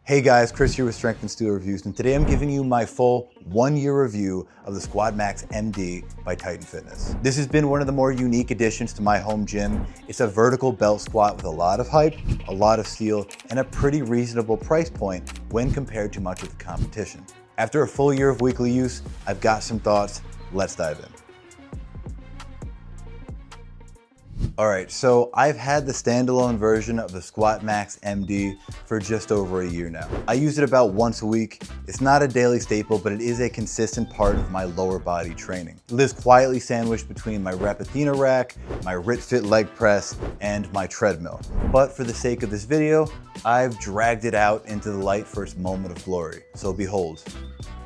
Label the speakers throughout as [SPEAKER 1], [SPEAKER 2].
[SPEAKER 1] Hey guys, Chris here with Strength and Steel Reviews, and today I'm giving you my full 1-year review of the SquatMax-MD by Titan Fitness. This has been one of the more unique additions to my home gym. It's a vertical belt squat with a lot of hype, a lot of steel, and a pretty reasonable price point when compared to much of the competition. After a full year of weekly use, I've got some thoughts. Let's dive in. All right, so I've had the standalone version of the SquatMax-MD for just over a year now. I use it about once a week. It's not a daily staple, but it is a consistent part of my lower body training. It lives quietly sandwiched between my Repathina rack, my RitFit leg press, and my treadmill. But for the sake of this video, I've dragged it out into the light for its moment of glory. So behold,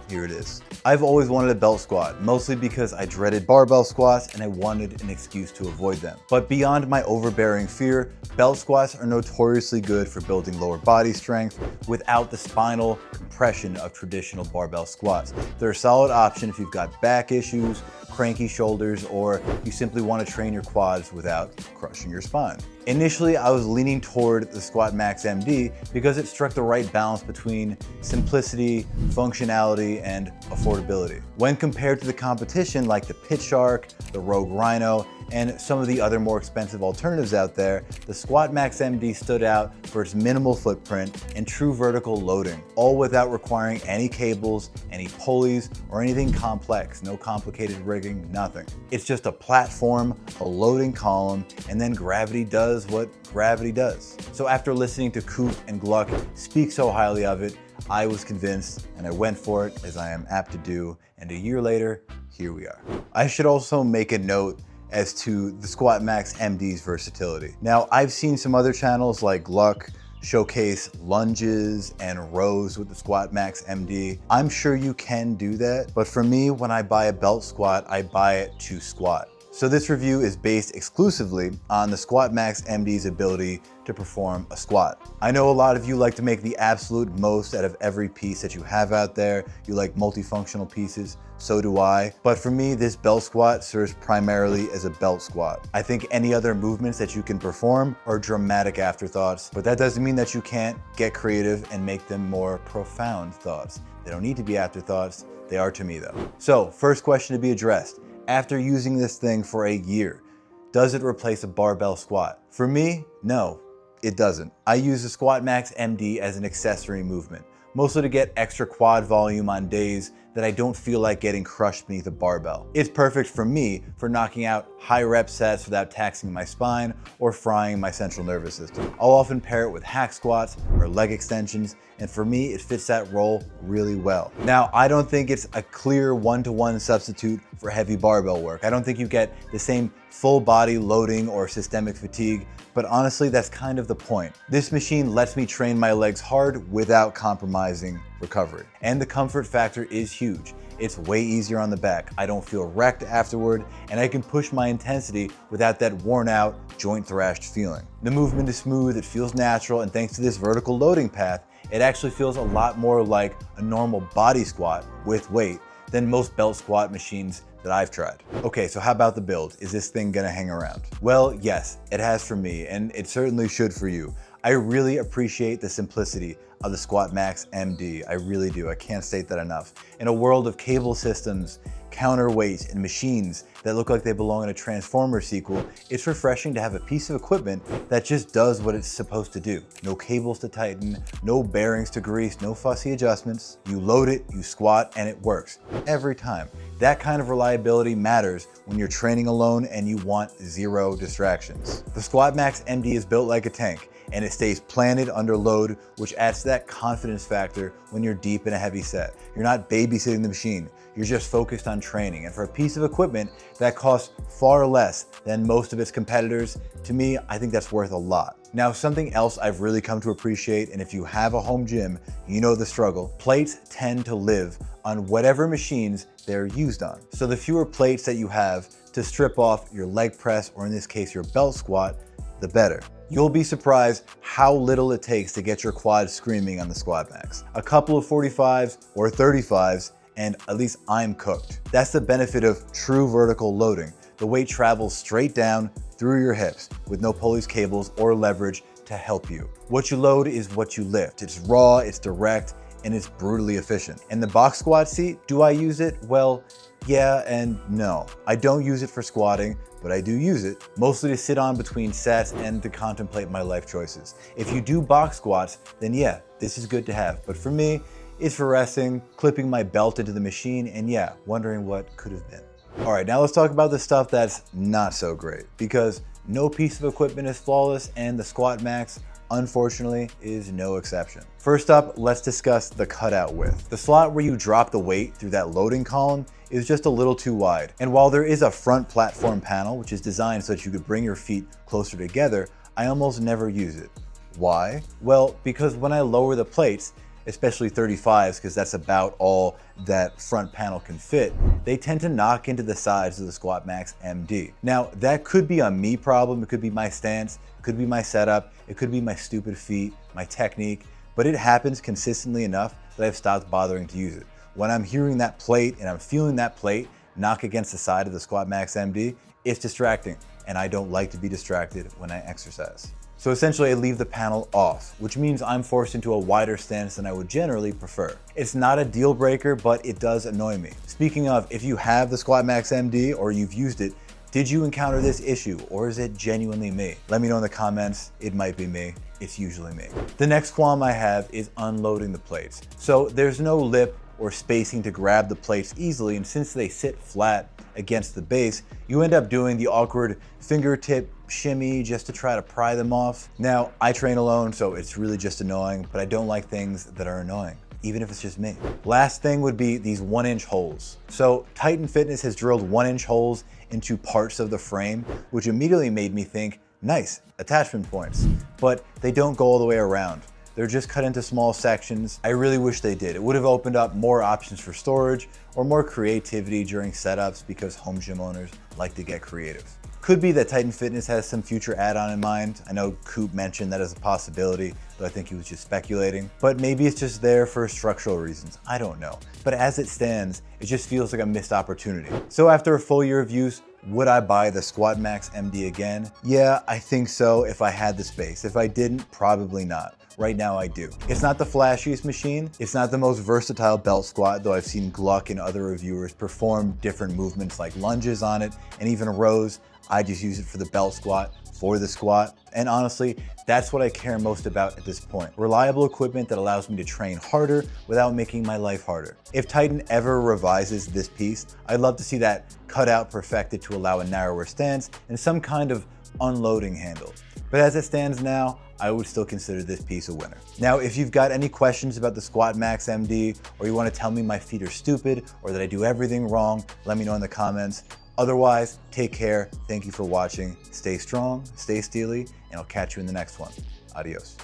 [SPEAKER 1] here it is. I've always wanted a belt squat, mostly because I dreaded barbell squats and I wanted an excuse to avoid them. But beyond my overbearing fear, belt squats are notoriously good for building lower body strength without the spinal compression of traditional barbell squats. They're a solid option if you've got back issues, cranky shoulders, or you simply want to train your quads without crushing your spine. Initially, I was leaning toward the SquatMax-MD because it struck the right balance between simplicity, functionality, and affordability. When compared to the competition like the Pit Shark, the Rogue Rhino, and some of the other more expensive alternatives out there, the SquatMax-MD stood out for its minimal footprint and true vertical loading, all without requiring any cables, any pulleys, or anything complex. No complicated rigging, nothing. It's just a platform, a loading column, and then gravity does what gravity does. So after listening to Coop and Gluck speak so highly of it, I was convinced and I went for it, as I am apt to do, and a year later, here we are. I should also make a note as to the SquatMax-MD's versatility. Now, I've seen some other channels like Gluck showcase lunges and rows with the SquatMax-MD. I'm sure you can do that, but for me, when I buy a belt squat, I buy it to squat. So this review is based exclusively on the SquatMax-MD's ability to perform a squat. I know a lot of you like to make the absolute most out of every piece that you have out there. You like multifunctional pieces, so do I. But for me, this belt squat serves primarily as a belt squat. I think any other movements that you can perform are dramatic afterthoughts, but that doesn't mean that you can't get creative and make them more profound thoughts. They don't need to be afterthoughts, they are to me though. So, first question to be addressed. After using this thing for a year, does it replace a barbell squat? For me, no, it doesn't. I use the SquatMax-MD as an accessory movement, mostly to get extra quad volume on days that I don't feel like getting crushed beneath a barbell. It's perfect for me for knocking out high rep sets without taxing my spine or frying my central nervous system. I'll often pair it with hack squats or leg extensions, and for me, it fits that role really well. Now, I don't think it's a clear one-to-one substitute for heavy barbell work. I don't think you get the same full body loading or systemic fatigue, but honestly, that's kind of the point. This machine lets me train my legs hard without compromising recovery. And the comfort factor is huge. It's way easier on the back. I don't feel wrecked afterward, and I can push my intensity without that worn out, joint thrashed feeling. The movement is smooth, it feels natural, and thanks to this vertical loading path, it actually feels a lot more like a normal body squat with weight than most belt squat machines that I've tried. Okay, so how about the build? Is this thing gonna hang around? Well, yes, it has for me, and it certainly should for you. I really appreciate the simplicity of the SquatMax-MD. I really do. I can't state that enough. In a world of cable systems, counterweights, and machines that look like they belong in a Transformers sequel, it's refreshing to have a piece of equipment that just does what it's supposed to do. No cables to tighten, no bearings to grease, no fussy adjustments. You load it, you squat, and it works every time. That kind of reliability matters when you're training alone and you want zero distractions. The SquatMax-MD is built like a tank, and it stays planted under load, which adds to that confidence factor when you're deep in a heavy set. You're not babysitting the machine, you're just focused on training. And for a piece of equipment that costs far less than most of its competitors, to me, I think that's worth a lot. Now, something else I've really come to appreciate, and if you have a home gym, you know the struggle, plates tend to live on whatever machines they're used on. So the fewer plates that you have to strip off your leg press, or in this case, your belt squat, the better. You'll be surprised how little it takes to get your quads screaming on the SquatMax. A couple of 45s or 35s, and at least I'm cooked. That's the benefit of true vertical loading. The weight travels straight down through your hips with no pulleys, cables, or leverage to help you. What you load is what you lift. It's raw, it's direct, and it's brutally efficient. And the box squat seat, do I use it? Well, yeah and no. I don't use it for squatting, but I do use it, mostly to sit on between sets and to contemplate my life choices. If you do box squats, then yeah, this is good to have. But for me, it's for resting, clipping my belt into the machine, and yeah, wondering what could have been. All right, now let's talk about the stuff that's not so great, because no piece of equipment is flawless, and the SquatMax, unfortunately, is no exception. First up, let's discuss the cutout width. The slot where you drop the weight through that loading column is just a little too wide. And while there is a front platform panel, which is designed so that you could bring your feet closer together, I almost never use it. Why? Well, because when I lower the plates, especially 35s, because that's about all that front panel can fit, they tend to knock into the sides of the SquatMax-MD. Now, that could be a me problem, it could be my stance, it could be my setup, it could be my stupid feet, my technique, but it happens consistently enough that I've stopped bothering to use it. When I'm hearing that plate and I'm feeling that plate knock against the side of the SquatMax-MD, it's distracting, and I don't like to be distracted when I exercise. So essentially I leave the panel off, which means I'm forced into a wider stance than I would generally prefer. It's not a deal breaker, but it does annoy me. Speaking of, if you have the SquatMax-MD or you've used it, did you encounter this issue, or is it genuinely me? Let me know in the comments. It might be me. It's usually me. The next qualm I have is unloading the plates. So there's no lip or spacing to grab the plates easily, and since they sit flat against the base, you end up doing the awkward fingertip shimmy just to try to pry them off. Now, I train alone, so it's really just annoying, but I don't like things that are annoying, even if it's just me. Last thing would be these 1-inch holes. So Titan Fitness has drilled 1-inch holes into parts of the frame, which immediately made me think, nice, attachment points, but they don't go all the way around. They're just cut into small sections. I really wish they did. It would have opened up more options for storage or more creativity during setups, because home gym owners like to get creative. Could be that Titan Fitness has some future add-on in mind. I know Coop mentioned that as a possibility, though I think he was just speculating. But maybe it's just there for structural reasons. I don't know. But as it stands, it just feels like a missed opportunity. So after a full year of use, would I buy the SquatMax-MD again? Yeah, I think so if I had the space. If I didn't, probably not. Right now I do. It's not the flashiest machine. It's not the most versatile belt squat, though I've seen Gluck and other reviewers perform different movements like lunges on it and even rows. I just use it for the belt squat, for the squat. And honestly, that's what I care most about at this point. Reliable equipment that allows me to train harder without making my life harder. If Titan ever revises this piece, I'd love to see that cutout perfected to allow a narrower stance and some kind of unloading handle. But as it stands now, I would still consider this piece a winner. Now, if you've got any questions about the SquatMax-MD, or you want to tell me my feet are stupid or that I do everything wrong, let me know in the comments. Otherwise, take care. Thank you for watching. Stay strong, stay steely, and I'll catch you in the next one. Adios.